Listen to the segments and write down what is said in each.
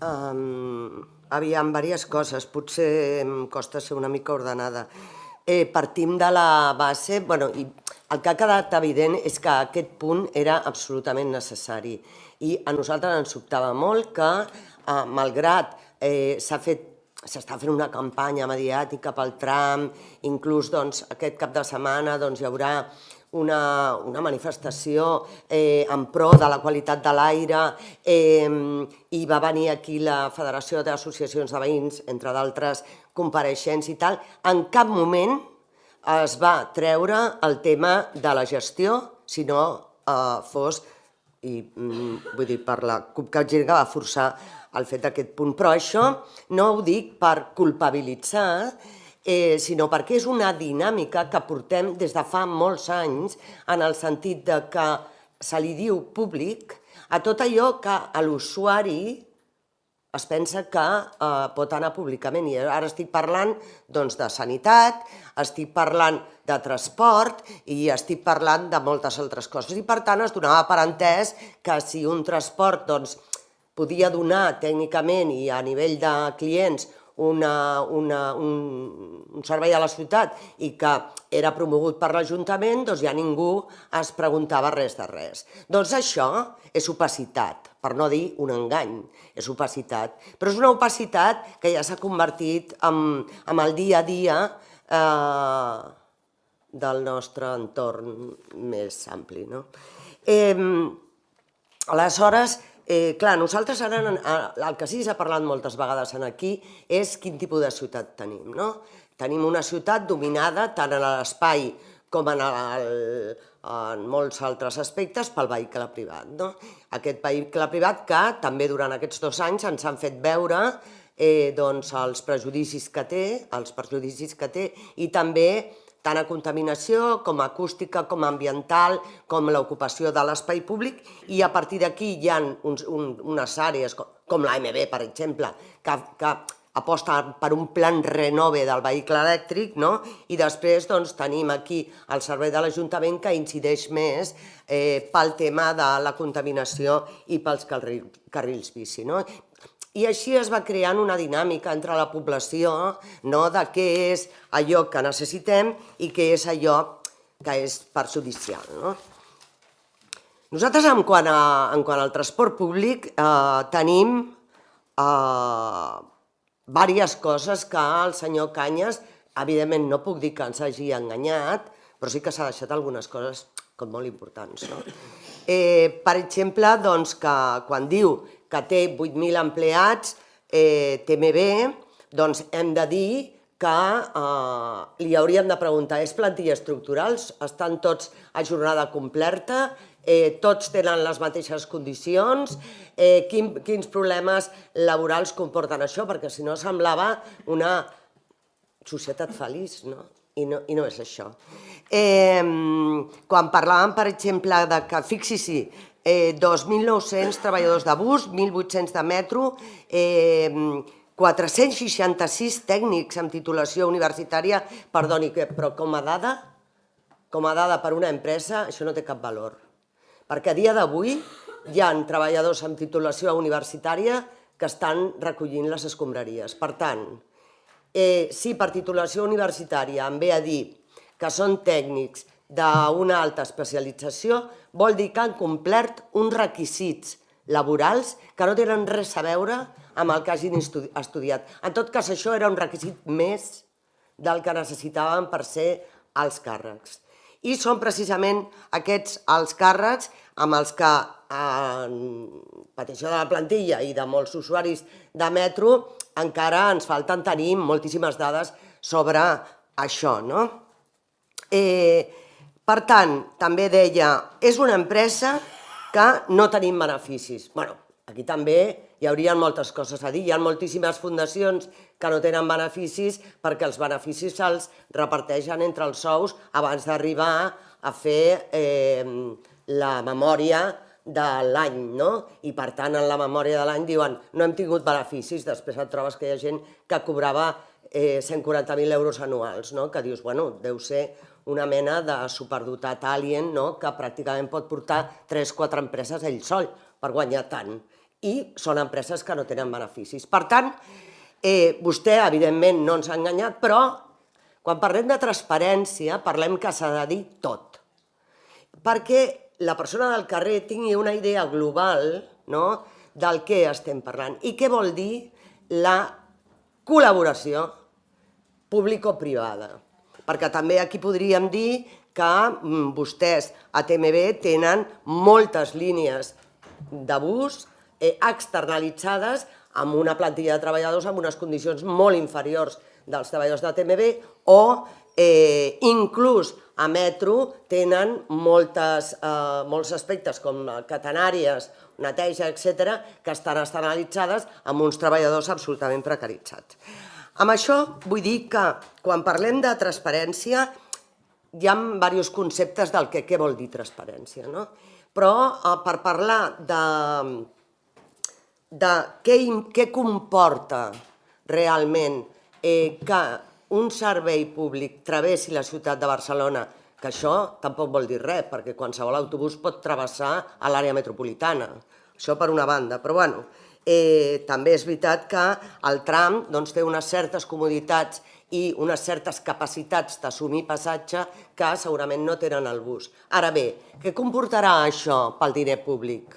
Aviam, diverses coses. Potser em costa ser una mica ordenada. Partim de la base... I el que ha quedat evident és que aquest punt era absolutament necessari. I a nosaltres ens sobtava molt que, malgrat s'està fent una campanya mediàtica pel Trump, inclús aquest cap de setmana hi haurà una manifestació en pro de la qualitat de l'aire i va venir aquí la Federació d'Associacions de Veïns, entre d'altres compareixents i tal, en cap moment es va treure el tema de la gestió, si no fos, i vull dir, per la CUP Capgirga va forçar el fet d'aquest punt. Però això no ho dic per culpabilitzar, sinó perquè és una dinàmica que portem des de fa molts anys, en el sentit que se li diu públic a tot allò que l'usuari es pensa que pot anar públicament. I ara estic parlant de sanitat, estic parlant de transport i estic parlant de moltes altres coses. I per tant es donava per entès que si un transport podia donar tècnicament i a nivell de clients un servei a la ciutat i que era promogut per l'Ajuntament, ja ningú es preguntava res de res. Doncs això és opacitat, per no dir un engany, és opacitat. Però és una opacitat que ja s'ha convertit en el dia a dia del nostre entorn més ampli. Aleshores, clar, nosaltres ara el que sí s'ha parlat moltes vegades aquí és quin tipus de ciutat tenim. Tenim una ciutat dominada tant en l'espai com en molts altres aspectes pel vehicle privat. Aquest vehicle privat que també durant aquests 2 anys ens han fet veure els prejudicis que té i també tant a contaminació com a acústica, com a ambiental, com l'ocupació de l'espai públic, i a partir d'aquí hi ha unes àrees com l'AMB, per exemple, que aposta per un plan renove del vehicle elèctric, i després tenim aquí el servei de l'Ajuntament que incideix més pel tema de la contaminació i pels carrils bici. I així es va creant una dinàmica entre la població de què és allò que necessitem i què és allò que és perjudicial. Nosaltres, en quant al transport públic, tenim diverses coses que el senyor Cañas, evidentment no puc dir que ens hagi enganyat, però sí que s'ha deixat algunes coses com molt importants. Per exemple, que quan diu que té 8.000 empleats, TMB, hem de dir que li hauríem de preguntar, és plantilla estructural? Estan tots a jornada completa? Tots tenen les mateixes condicions? Quins problemes laborals comporten això? Perquè si no semblava una societat feliç, i no és això. Quan parlàvem, per exemple, que, fixi-s'hi, 2.900 treballadors de bus, 1.800 de metro, 466 tècnics amb titulació universitària, perdoni, però com a dada per una empresa, això no té cap valor. Perquè a dia d'avui hi ha treballadors amb titulació universitària que estan recollint les escombraries. Per tant, si per titulació universitària em ve a dir que són tècnics d'una alta especialització, vol dir que han complert uns requisits laborals que no tenen res a veure amb el que hagin estudiat. En tot cas, això era un requisit més del que necessitàvem per ser alts càrrecs. I són precisament aquests alts càrrecs amb els que, en petició de la plantilla i de molts usuaris de metro, encara ens falten tenir moltíssimes dades sobre això. Per tant, també deia, és una empresa que no tenim beneficis. Bé, aquí també hi hauria moltes coses a dir. Hi ha moltíssimes fundacions que no tenen beneficis perquè els beneficis se'ls reparteixen entre els sous abans d'arribar a fer la memòria de l'any. I per tant, en la memòria de l'any diuen no hem tingut beneficis. Després et trobes que hi ha gent que cobrava 140.000 euros anuals, que dius, bueno, deu ser una mena de superdotat alien que pràcticament pot portar 3 o 4 empreses ell sol per guanyar tant. i són empreses que no tenen beneficis. Per tant, vostè, evidentment, no ens ha enganyat, però quan parlem de transparència parlem que s'ha de dir tot. Perquè la persona del carrer tingui una idea global del que estem parlant i què vol dir la col·laboració público-privada. Perquè també aquí podríem dir que vostès a TMB tenen moltes línies de bus externalitzades amb una plantilla de treballadors amb unes condicions molt inferiors dels treballadors de TMB o inclús a Metro tenen molts aspectes com catenàries, neteja, etc., que estan externalitzades amb uns treballadors absolutament precaritzats. Amb això vull dir que quan parlem de transparència hi ha diversos conceptes del què vol dir transparència, però per parlar de què comporta realment que un servei públic travessi la ciutat de Barcelona, que això tampoc vol dir res, perquè qualsevol autobús pot travessar a l'àrea metropolitana. Això per una banda, però bueno, també és veritat que el tram té unes certes comoditats i unes certes capacitats d'assumir passatge que segurament no tenen el bus. Ara bé, què comportarà això pel diner públic?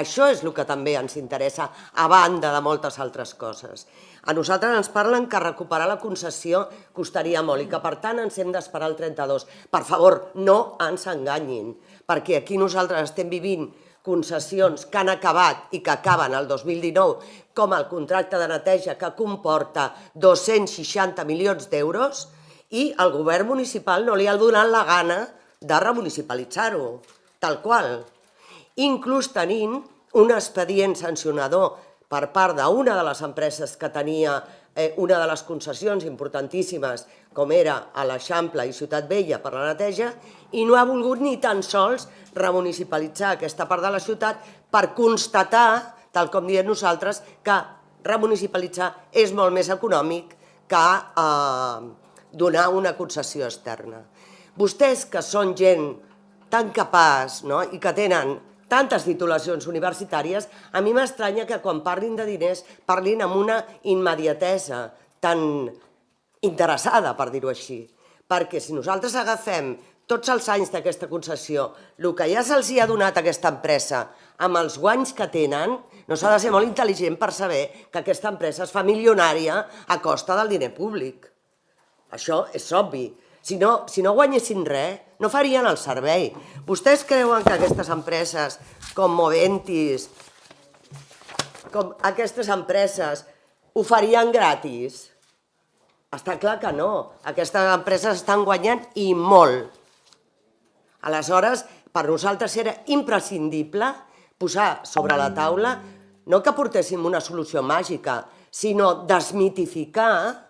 Això és el que també ens interessa, a banda de moltes altres coses. A nosaltres ens parlen que recuperar la concessió costaria molt i que, per tant, ens hem d'esperar el 32. Per favor, no ens enganyin, perquè aquí nosaltres estem vivint concessions que han acabat i que acaben el 2019, com el contracte de neteja que comporta 260 milions d'euros i el govern municipal no li ha donat la gana de remunicipalitzar-ho, tal qual. Inclús tenint un expedient sancionador per part d'una de les empreses que tenia una de les concessions importantíssimes, com era a l'Eixample i Ciutat Vella per la neteja, i no ha volgut ni tan sols remunicipalitzar aquesta part de la ciutat per constatar, tal com diem nosaltres, que remunicipalitzar és molt més econòmic que donar una concessió externa. Vostès, que són gent tan capaç i que tenen tantes titulacions universitàries, a mi m'estranya que quan parlin de diners parlin amb una immediatesa tan interessada, per dir-ho així. Perquè si nosaltres agafem tots els anys d'aquesta concessió, el que ja se'ls ha donat a aquesta empresa amb els guanys que tenen, no s'ha de ser molt intel·ligent per saber que aquesta empresa es fa milionària a costa del diner públic. Això és obvi. Si no guanyessin res, no farien el servei. Vostès creuen que aquestes empreses com Moventis, com aquestes empreses, ho farien gratis? Està clar que no. Aquestes empreses estan guanyant i molt. Aleshores, per nosaltres era imprescindible posar sobre la taula no que portéssim una solució màgica, sinó desmitificar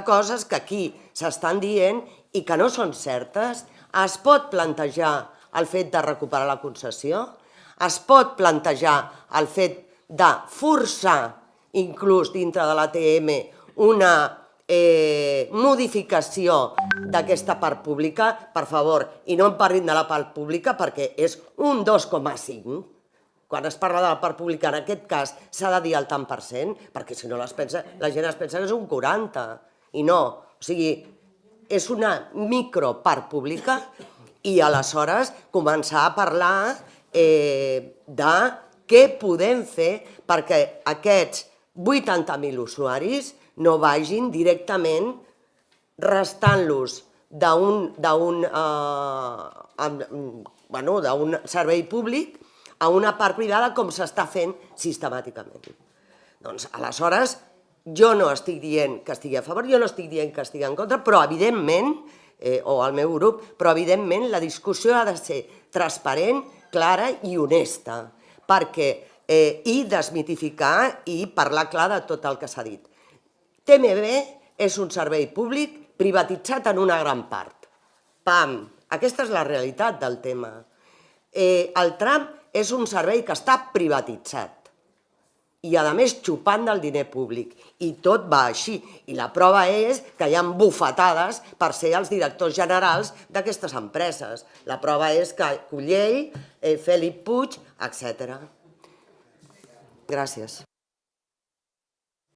coses que aquí s'estan dient i que no són certes. Es pot plantejar el fet de recuperar la concessió, es pot plantejar el fet de forçar, inclús dintre de l'ATM, una modificació d'aquesta part pública, per favor, i no em parlin de la part pública perquè és un 2,5. Quan es parla de la part pública, en aquest cas, s'ha de dir el tant per cent, perquè si no la gent es pensa que és un 40, i no. O sigui, és una micropart pública i aleshores començar a parlar de què podem fer perquè aquests 80.000 usuaris no vagin directament restant-los d'un servei públic a una part privada com s'està fent sistemàticament. Doncs aleshores jo no estic dient que estigui a favor, jo no estic dient que estigui en contra, però evidentment, o el meu grup, però evidentment la discussió ha de ser transparent, clara i honesta, i desmitificar i parlar clar de tot el que s'ha dit. TMB és un servei públic privatitzat en una gran part. Pam! Aquesta és la realitat del tema. El tram és un servei que està privatitzat i, a més, xupant del diner públic. I tot va així. I la prova és que hi ha bufetades per ser els directors generals d'aquestes empreses. La prova és que Cullell, Felip Puig, etc. Gràcies.